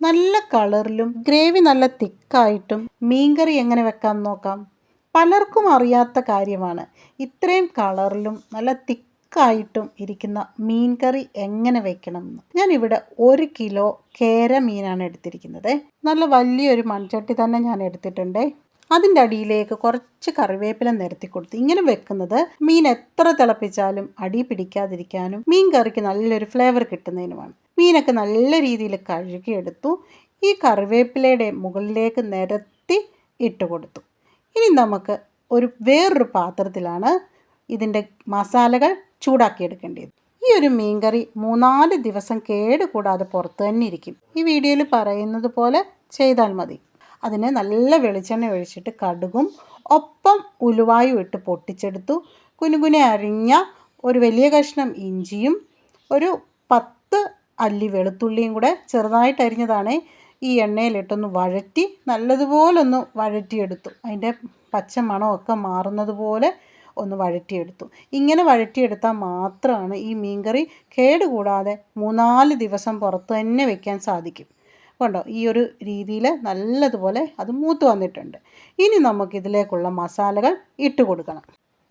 നല്ല കളറിലും ഗ്രേവി നല്ല തിക്കായിട്ടും മീൻകറി എങ്ങനെ വെക്കാം നോക്കാം. പലർക്കും അറിയാത്ത കാര്യമാണ് ഇത്രയും കളറിലും നല്ല തിക്കായിട്ടും ഇരിക്കുന്ന മീൻകറി എങ്ങനെ വെക്കണമെന്ന്. ഞാനിവിടെ 1 കിലോ കേര മീനാണ് എടുത്തിരിക്കുന്നത്. നല്ല വലിയൊരു മൺചട്ടി തന്നെ ഞാൻ എടുത്തിട്ടുണ്ട്. അതിൻ്റെ അടിയിലേക്ക് കുറച്ച് കറിവേപ്പില നിരത്തി കൊടുത്തു. ഇങ്ങനെ വെക്കുന്നത് മീൻ എത്ര തിളപ്പിച്ചാലും അടി പിടിക്കാതിരിക്കാനും മീൻ കറിക്ക് നല്ലൊരു ഫ്ലേവർ കിട്ടുന്നതിനുമാണ്. മീനൊക്കെ നല്ല രീതിയിൽ കഴുകിയെടുത്തു. ഈ കറിവേപ്പിലയുടെ മുകളിലേക്ക് നിരത്തി ഇട്ട് കൊടുത്തു. ഇനി നമുക്ക് വേറൊരു പാത്രത്തിലാണ് ഇതിൻ്റെ മസാലകൾ ചൂടാക്കിയെടുക്കേണ്ടത്. ഈ ഒരു മീൻകറി 3-4 ദിവസം കേടുകൂടാതെ പുറത്ത് തന്നെ ഇരിക്കും. ഈ വീഡിയോയിൽ പറയുന്നത് പോലെ ചെയ്താൽ മതി. അതിന് നല്ല വെളിച്ചെണ്ണ ഒഴിച്ചിട്ട് കടുകും ഒപ്പം ഉലുവായും ഇട്ട് പൊട്ടിച്ചെടുത്തു. കുനുകുനെ അരിഞ്ഞ ഒരു വലിയ കഷ്ണം ഇഞ്ചിയും 10 അല്ലി വെളുത്തുള്ളിയും കൂടെ ചെറുതായിട്ട് അരിഞ്ഞതാണ് ഈ എണ്ണയിലിട്ടൊന്ന് വഴറ്റി നല്ലതുപോലൊന്ന് വഴറ്റിയെടുത്തു. അതിൻ്റെ പച്ചമണമൊക്കെ മാറുന്നത് പോലെ ഒന്ന് വഴറ്റിയെടുത്തു. ഇങ്ങനെ വഴറ്റിയെടുത്താൽ മാത്രമാണ് ഈ മീൻകറി കേടുകൂടാതെ 3-4 ദിവസം പുറത്ത് തന്നെ വയ്ക്കാൻ സാധിക്കും. കണ്ടോ, ഈ ഒരു രീതിയിൽ നല്ലതുപോലെ അത് മൂത്ത് വന്നിട്ടുണ്ട്. ഇനി നമുക്കിതിലേക്കുള്ള മസാലകൾ ഇട്ട് കൊടുക്കണം.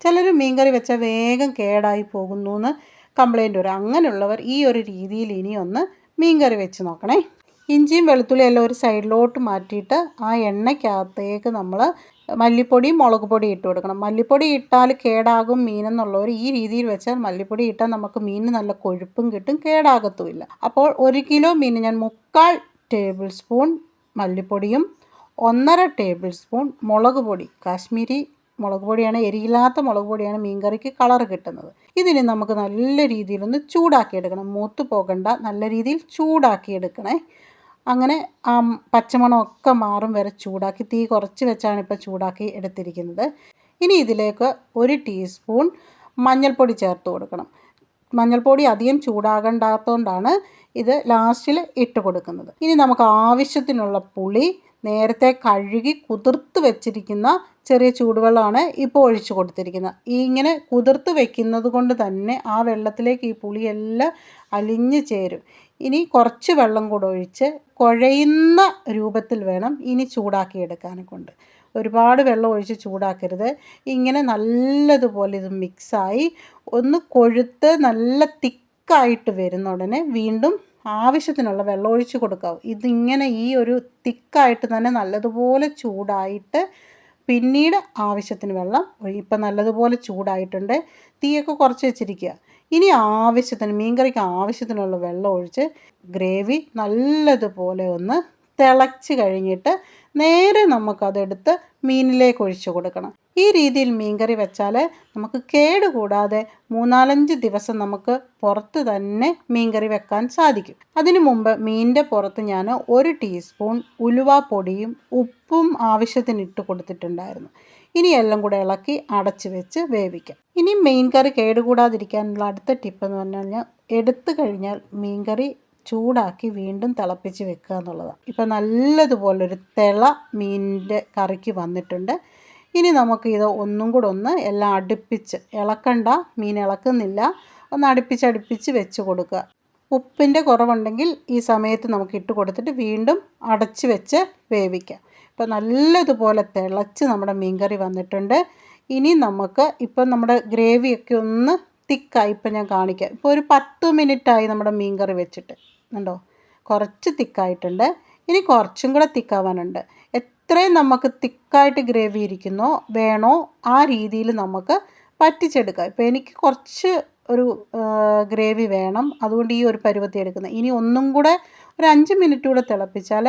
ചിലർ മീൻകറി വെച്ചാൽ വേഗം കേടായി പോകുന്നു എന്ന് കംപ്ലൈൻറ്റ് വരും. അങ്ങനെയുള്ളവർ ഈ ഒരു രീതിയിൽ ഇനി ഒന്ന് മീൻകറി വെച്ച് നോക്കണേ. ഇഞ്ചിയും വെളുത്തുള്ളിയും എല്ലാം ഒരു സൈഡിലോട്ട് മാറ്റിയിട്ട് ആ എണ്ണയ്ക്കകത്തേക്ക് നമ്മൾ മല്ലിപ്പൊടിയും മുളക് പൊടിയും ഇട്ട് കൊടുക്കണം. മല്ലിപ്പൊടി ഇട്ടാൽ കേടാകും മീനെന്നുള്ളവർ ഈ രീതിയിൽ വെച്ചാൽ മല്ലിപ്പൊടി ഇട്ടാൽ നമുക്ക് മീനിന് നല്ല കൊഴുപ്പും കിട്ടും, കേടാകത്തുമില്ല. അപ്പോൾ 1 കിലോ മീൻ ഞാൻ 3/4 ടേബിൾ സ്പൂൺ മല്ലിപ്പൊടിയും 1.5 ടേബിൾ സ്പൂൺ മുളക് പൊടി, കാശ്മീരി മുളക് പൊടിയാണ്, എരിയില്ലാത്ത മുളക് പൊടിയാണ് മീൻകറിക്ക് കളർ കിട്ടുന്നത്. ഇതിന് നമുക്ക് നല്ല രീതിയിലൊന്ന് ചൂടാക്കിയെടുക്കണം. മൂത്ത് പോകണ്ട, നല്ല രീതിയിൽ ചൂടാക്കിയെടുക്കണേ. അങ്ങനെ ആ പച്ചമണമൊക്കെ മാറും വരെ ചൂടാക്കി, തീ കുറച്ച് വെച്ചാണ് ഇപ്പോൾ ചൂടാക്കി എടുത്തിരിക്കുന്നത്. ഇനി ഇതിലേക്ക് 1 ടീസ്പൂൺ മഞ്ഞൾപ്പൊടി ചേർത്ത് കൊടുക്കണം. മഞ്ഞൾപ്പൊടി അധികം ചൂടാകണ്ടാത്തതുകൊണ്ടാണ് ഇത് ലാസ്റ്റിൽ ഇട്ട് കൊടുക്കുന്നത്. ഇനി നമുക്ക് ആവശ്യത്തിനുള്ള പുളി നേരത്തെ കഴുകി കുതിർത്ത് വെച്ചിരിക്കുന്ന ചെറിയ ചൂടുവെള്ളമാണ് ഇപ്പോൾ ഒഴിച്ചു കൊടുത്തിരിക്കുന്നത്. ഇങ്ങനെ കുതിർത്ത് വെക്കുന്നത് കൊണ്ട് തന്നെ ആ വെള്ളത്തിലേക്ക് ഈ പുളിയെല്ലാം അലിഞ്ഞ് ചേരും. ഇനി കുറച്ച് വെള്ളം കൂടെ ഒഴിച്ച് കുഴയുന്ന രൂപത്തിൽ വേണം ഇനി ചൂടാക്കിയെടുക്കാനെ കൊണ്ട്. ഒരുപാട് വെള്ളം ഒഴിച്ച് ചൂടാക്കരുത്. ഇങ്ങനെ നല്ലതുപോലെ ഇത് മിക്സായി ഒന്ന് കൊഴുത്ത് നല്ല തിക്കായിട്ട് വരുന്ന ഉടനെ വീണ്ടും ആവശ്യത്തിനുള്ള വെള്ളം ഒഴിച്ച് കൊടുക്കാവും. ഇതിങ്ങനെ ഈ ഒരു തിക്കായിട്ട് തന്നെ നല്ലതുപോലെ ചൂടായിട്ട് പിന്നീട് ആവശ്യത്തിന് വെള്ളം ഇപ്പം നല്ലതുപോലെ ചൂടായിട്ടുണ്ട്. തീയൊക്കെ കുറച്ച് വെച്ചിരിക്കുക. ഇനി ആവശ്യത്തിന് മീൻകറിക്ക് ആവശ്യത്തിനുള്ള വെള്ളം ഒഴിച്ച് ഗ്രേവി നല്ലതുപോലെ ഒന്ന് തിളച്ച് കഴിഞ്ഞിട്ട് നേരെ നമുക്കതെടുത്ത് മീനിലേക്ക് ഒഴിച്ച് കൊടുക്കണം. ഈ രീതിയിൽ മീൻകറി വെച്ചാൽ നമുക്ക് കേടുകൂടാതെ 3-4 ദിവസം നമുക്ക് പുറത്ത് തന്നെ മീൻകറി വെക്കാൻ സാധിക്കും. അതിനു മുമ്പ് മീനിൻ്റെ പുറത്ത് ഞാൻ 1 ടീസ്പൂൺ ഉലുവാപ്പൊടിയും ഉപ്പും ആവശ്യത്തിന് ഇട്ട് കൊടുത്തിട്ടുണ്ടായിരുന്നു. ഇനി എല്ലാം കൂടെ ഇളക്കി അടച്ച് വെച്ച് വേവിക്കാം. ഇനി മീൻകറി കേടുകൂടാതിരിക്കാനുള്ള അടുത്ത ടിപ്പ് എന്ന് പറഞ്ഞു കഴിഞ്ഞാൽ, എടുത്തു കഴിഞ്ഞാൽ മീൻകറി ചൂടാക്കി വീണ്ടും തിളപ്പിച്ച് വെക്കുക എന്നുള്ളതാണ്. ഇപ്പം നല്ലതുപോലൊരു തിള മീനിൻ്റെ കറിക്ക് വന്നിട്ടുണ്ട്. ഇനി നമുക്ക് ഇത് ഒന്നും കൂടെ ഒന്ന് എല്ലാം അടുപ്പിച്ച് ഇളക്കണ്ട, മീൻ ഇളക്കുന്നില്ല, ഒന്ന് അടുപ്പിച്ച് വെച്ച് കൊടുക്കുക. ഉപ്പിൻ്റെ കുറവുണ്ടെങ്കിൽ ഈ സമയത്ത് നമുക്ക് ഇട്ട് കൊടുത്തിട്ട് വീണ്ടും അടച്ച് വെച്ച് വേവിക്കാം. ഇപ്പോൾ നല്ലതുപോലെ തിളച്ച് നമ്മുടെ മീൻകറി വന്നിട്ടുണ്ട്. ഇനി നമുക്ക് ഇപ്പം നമ്മുടെ ഗ്രേവിയൊക്കെ ഒന്ന് തിക്കായി. ഇപ്പം ഞാൻ കാണിക്കാം. ഇപ്പോൾ ഒരു 10 മിനിറ്റായി നമ്മുടെ മീൻകറി വെച്ചിട്ട്. കണ്ടോ, കുറച്ച് തിക്കായിട്ടുണ്ട്. ഇനി കുറച്ചും കൂടെ തിക്കാവാനുണ്ട്. എത്രയും നമുക്ക് തിക്കായിട്ട് ഗ്രേവി ഇരിക്കുന്നോ വേണോ ആ രീതിയിൽ നമുക്ക് പറ്റിച്ചെടുക്കാം. ഇപ്പോൾ എനിക്ക് കുറച്ച് ഒരു ഗ്രേവി വേണം, അതുകൊണ്ട് ഈ ഒരു പരുവത്തിൽ എടുക്കുന്നത്. ഇനി ഒന്നും കൂടെ ഒരു 5 മിനിറ്റ് കൂടെ തിളപ്പിച്ചാൽ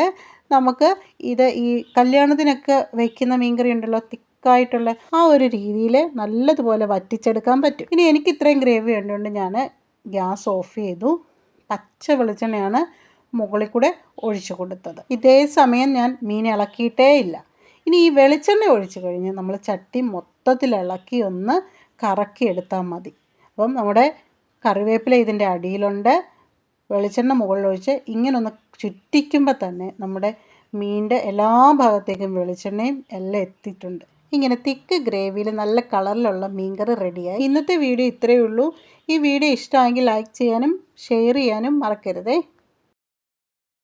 നമുക്ക് ഇത് ഈ കല്യാണത്തിനൊക്കെ വയ്ക്കുന്ന മീൻകറി ഉണ്ടല്ലോ, തിക്കായിട്ടുള്ള ആ ഒരു രീതിയിൽ നല്ലതുപോലെ വറ്റിച്ചെടുക്കാൻ പറ്റും. ഇനി എനിക്ക് ഇത്രയും ഗ്രേവി വേണ്ടതുകൊണ്ട് ഞാൻ ഗ്യാസ് ഓഫ് ചെയ്തു. പച്ച വെളിച്ചെണ്ണയാണ് മുകളിൽ കൂടെ ഒഴിച്ചു കൊടുത്തത്. ഇതേ സമയം ഞാൻ മീൻ ഇളക്കിയിട്ടേ ഇല്ല. ഇനി ഈ വെളിച്ചെണ്ണ ഒഴിച്ച് കഴിഞ്ഞ് നമ്മൾ ചട്ടി മൊത്തത്തിൽ ഇളക്കി ഒന്ന് കറക്കി എടുത്താൽ മതി. അപ്പം നമ്മുടെ കറിവേപ്പില ഇതിൻ്റെ അടിയിലുണ്ട്. വെളിച്ചെണ്ണ മുകളിലൊഴിച്ച് ഇങ്ങനെ ഒന്ന് ചുറ്റിക്കുമ്പോൾ തന്നെ നമ്മുടെ മീനിൻ്റെ എല്ലാ ഭാഗത്തേക്കും വെളിച്ചെണ്ണയും എല്ലാം എത്തിയിട്ടുണ്ട്. ഇങ്ങനെ തിക്ക് ഗ്രേവിയിൽ നല്ല കളറിലുള്ള മീൻകറി റെഡിയായി. ഇന്നത്തെ വീഡിയോ ഇത്രയേ ഉള്ളൂ. ഈ വീഡിയോ ഇഷ്ടമായെങ്കിൽ ലൈക്ക് ചെയ്യാനും ഷെയർ ചെയ്യാനും മറക്കരുതേ.